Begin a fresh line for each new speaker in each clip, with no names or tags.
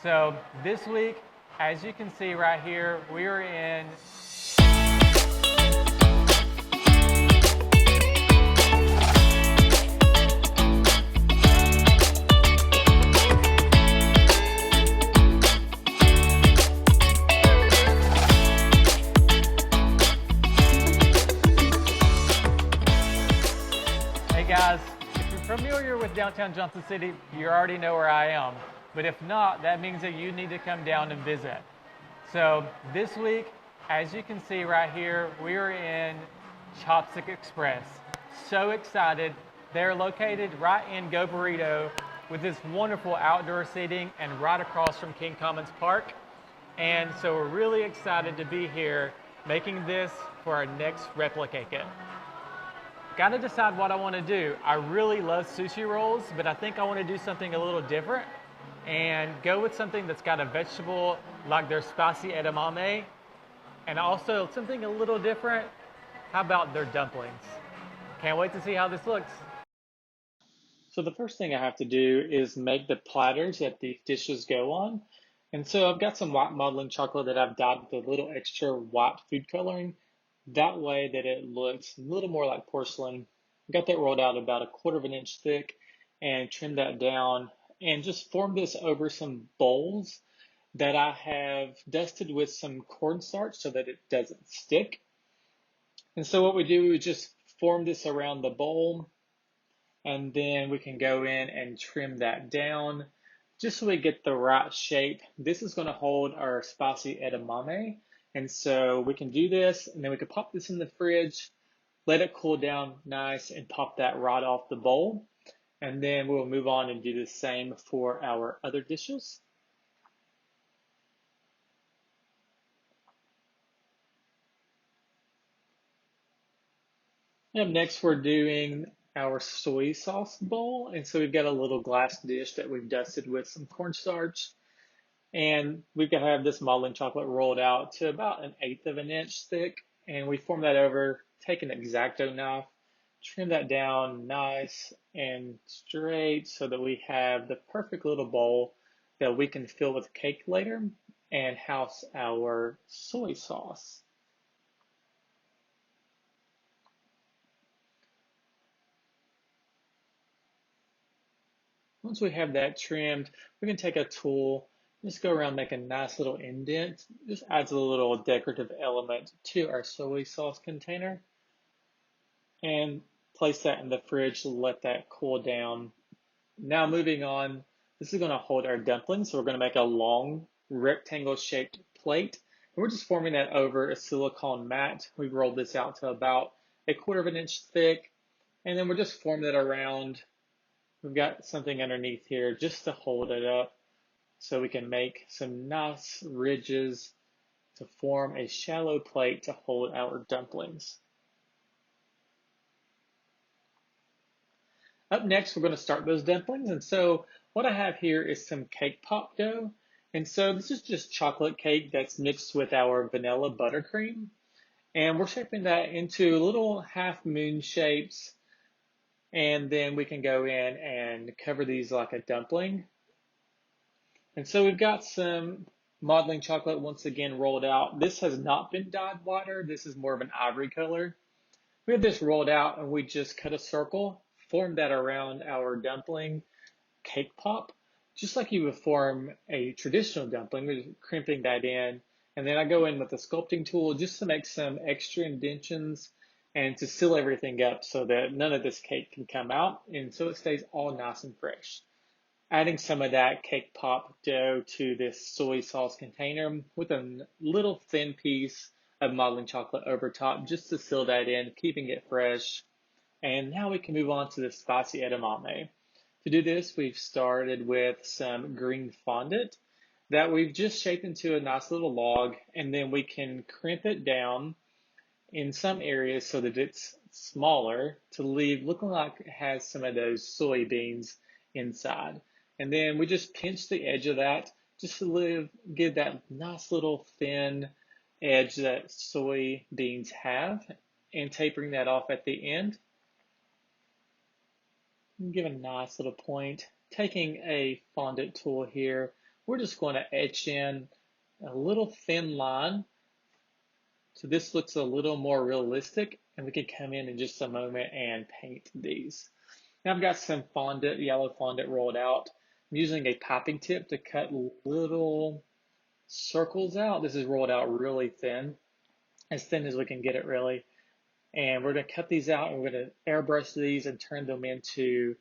So this week, as you can see right here, we are in Hey guys, if you're familiar with downtown Johnson City, you already know where I am. But if not, that means that you need to come down and visit. So this week, as you can see right here, we are in ChopstiXpress. So excited. They're located right in Go Burrito with this wonderful outdoor seating and right across from King Commons Park. And so we're really excited to be here making this for our next Replicake It. Got to decide what I want to do. I really love sushi rolls, but I think I want to do something a little different and go with something that's got a vegetable like their spicy edamame, and also something a little different. How about their dumplings? Can't wait to see how this looks. So the first thing I have to do is make the platters that the dishes go on. And so I've got some white modeling chocolate that I've dyed with a little extra white food coloring. That way that it looks a little more like porcelain. I got that rolled out about 1/4 of an inch thick and trimmed that down and just formed this over some bowls that I have dusted with some cornstarch so that it doesn't stick. And so what we do is just form this around the bowl, and then we can go in and trim that down just so we get the right shape. This is going to hold our spicy edamame. And so we can do this, and then we can pop this in the fridge, let it cool down nice, and pop that right off the bowl. And then we'll move on and do the same for our other dishes. Up next, we're doing our soy sauce bowl. And so we've got a little glass dish that we've dusted with some cornstarch. And we've got to have this modeling chocolate rolled out to about 1/8 of an inch thick. And we form that over, take an X-Acto knife, trim that down nice and straight so that we have the perfect little bowl that we can fill with cake later and house our soy sauce. Once we have that trimmed, we can take a tool, just go around, make a nice little indent. Just adds a little decorative element to our soy sauce container. And place that in the fridge to let that cool down. Now moving on, this is going to hold our dumplings. So we're going to make a long rectangle shaped plate. And we're just forming that over a silicone mat. We've rolled this out to about 1/4 of an inch thick. And then we're just forming it around. We've got something underneath here just to hold it up so we can make some nice ridges to form a shallow plate to hold our dumplings. Up next, we're going to start those dumplings. And so what I have here is some cake pop dough. And so this is just chocolate cake that's mixed with our vanilla buttercream. And we're shaping that into little half moon shapes. And then we can go in and cover these like a dumpling. And so we've got some modeling chocolate once again rolled out. This has not been dyed whiter. This is more of an ivory color. We have this rolled out and we just cut a circle, form that around our dumpling cake pop, just like you would form a traditional dumpling. We're just crimping that in. And then I go in with a sculpting tool just to make some extra indentions and to seal everything up so that none of this cake can come out, and so it stays all nice and fresh. Adding some of that cake pop dough to this soy sauce container with a little thin piece of modeling chocolate over top just to seal that in, keeping it fresh. And now we can move on to the spicy edamame. To do this, we've started with some green fondant that we've just shaped into a nice little log, and then we can crimp it down in some areas so that it's smaller to leave looking like it has some of those soybeans inside. And then we just pinch the edge of that just to give that nice little thin edge that soybeans have, and tapering that off at the end. Give a nice little point. Taking a fondant tool here, we're just going to etch in a little thin line so this looks a little more realistic, and we can come in just a moment and paint these. Now I've got some fondant, yellow fondant rolled out. I'm using a piping tip to cut little circles out. This is rolled out really thin as we can get it really. And we're going to cut these out, and we're going to airbrush these and turn them into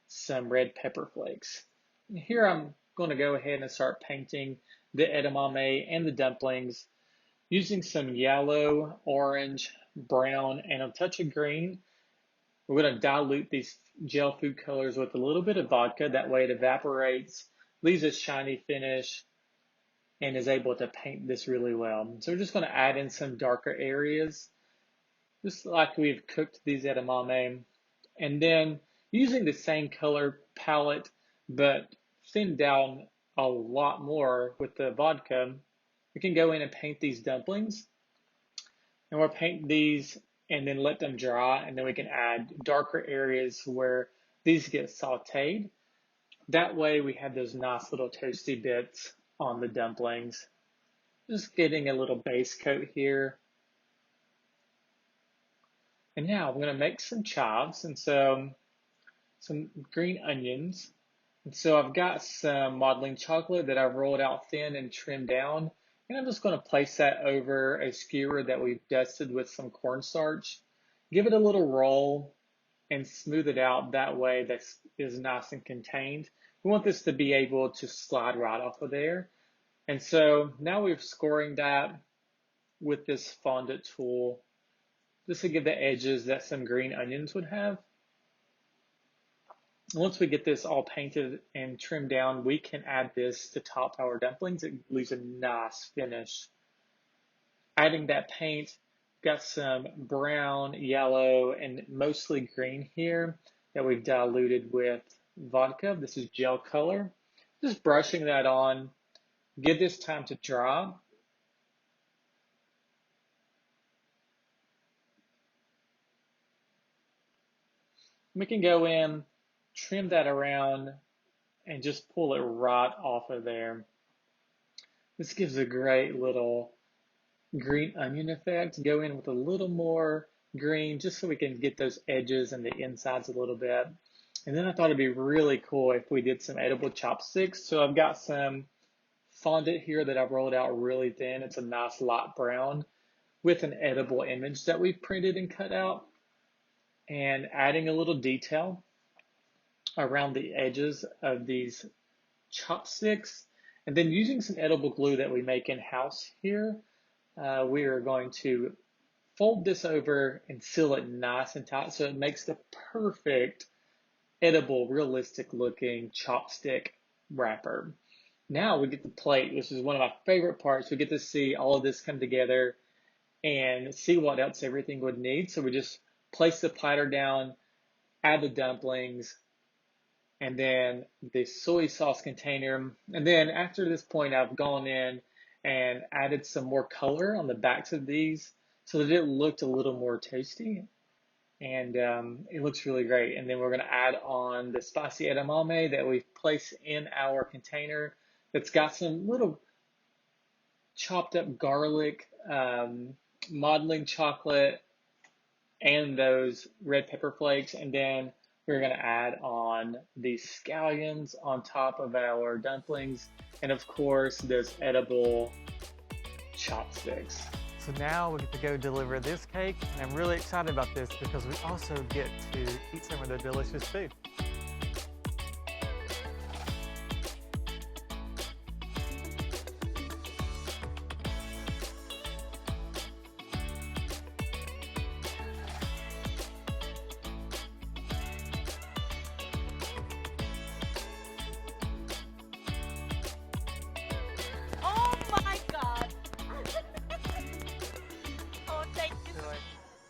some red pepper flakes. And here I'm going to go ahead and start painting the edamame and the dumplings using some yellow, orange, brown, and a touch of green. We're going to dilute these gel food colors with a little bit of vodka. That way it evaporates, leaves a shiny finish, and is able to paint this really well. So we're just going to add in some darker areas, just like we've cooked these edamame. And then using the same color palette, but thinned down a lot more with the vodka, we can go in and paint these dumplings. And we'll paint these and then let them dry, and then we can add darker areas where these get sauteed. That way we have those nice little toasty bits on the dumplings. Just getting a little base coat here. And now I'm going to make some chives, and so some green onions. And so I've got some modeling chocolate that I've rolled out thin and trimmed down. And I'm just going to place that over a skewer that we've dusted with some cornstarch. Give it a little roll and smooth it out. That way that is nice and contained. We want this to be able to slide right off of there. And so now we're scoring that with this fondant tool, just to give the edges that some green onions would have. Once we get this all painted and trimmed down, we can add this to top our dumplings. It leaves a nice finish. Adding that paint, got some brown, yellow, and mostly green here that we've diluted with vodka. This is gel color. Just brushing that on. Give this time to dry. We can go in, trim that around, and just pull it right off of there. This gives a great little green onion effect. Go in with a little more green just so we can get those edges and the insides a little bit. And then I thought it'd be really cool if we did some edible chopsticks. So I've got some fondant here that I've rolled out really thin. It's a nice light brown with an edible image that we've printed and cut out. And adding a little detail around the edges of these chopsticks, and then using some edible glue that we make in-house here, we are going to fold this over and seal it nice and tight so it makes the perfect edible, realistic looking chopstick wrapper. Now we get the plate, which is one of my favorite parts. We get to see all of this come together and see what else everything would need. So we just place the platter down, add the dumplings, and then the soy sauce container. And then after this point, I've gone in and added some more color on the backs of these so that it looked a little more tasty. And it looks really great. And then we're going to add on the spicy edamame that we've placed in our container that's got some little chopped up garlic, modeling chocolate, and those red pepper flakes. And then we're going to add on these scallions on top of our dumplings, and of course those edible chopsticks. So now we get to go deliver this cake, and I'm really excited about this because we also get to eat some of the delicious food.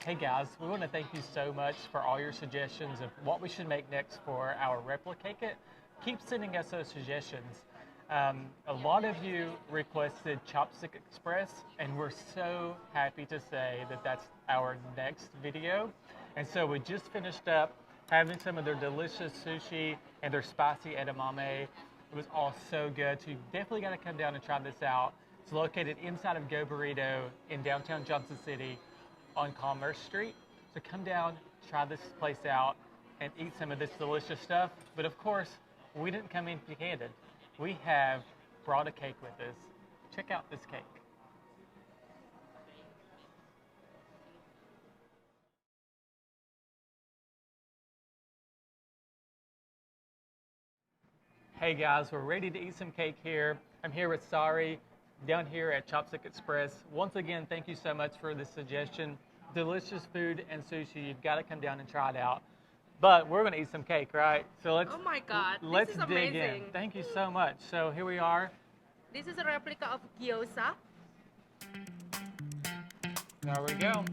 Hey guys, we want to thank you so much for all your suggestions of what we should make next for our Replicake It. Keep sending us those suggestions. A lot of you requested ChopstiXpress, and we're so happy to say that that's our next video. And so we just finished up having some of their delicious sushi and their spicy edamame. It was all so good. So you definitely got to come down and try this out. It's located inside of Go Burrito in downtown Johnson City on Commerce Street. So come down, try this place out, and eat some of this delicious stuff. But of course, we didn't come empty-handed. We have brought a cake with us. Check out this cake. Hey guys, we're ready to eat some cake here. I'm here with Sari down here at ChopstiXpress. Once again, thank you so much for this suggestion. Delicious food and sushi. You've got to come down and try it out. But we're going to eat some cake, right? So let's.
Oh my God!
Let's
this is
dig in.
amazing.
Thank you so much. So here we are.
This is a replica of gyoza.
There we go.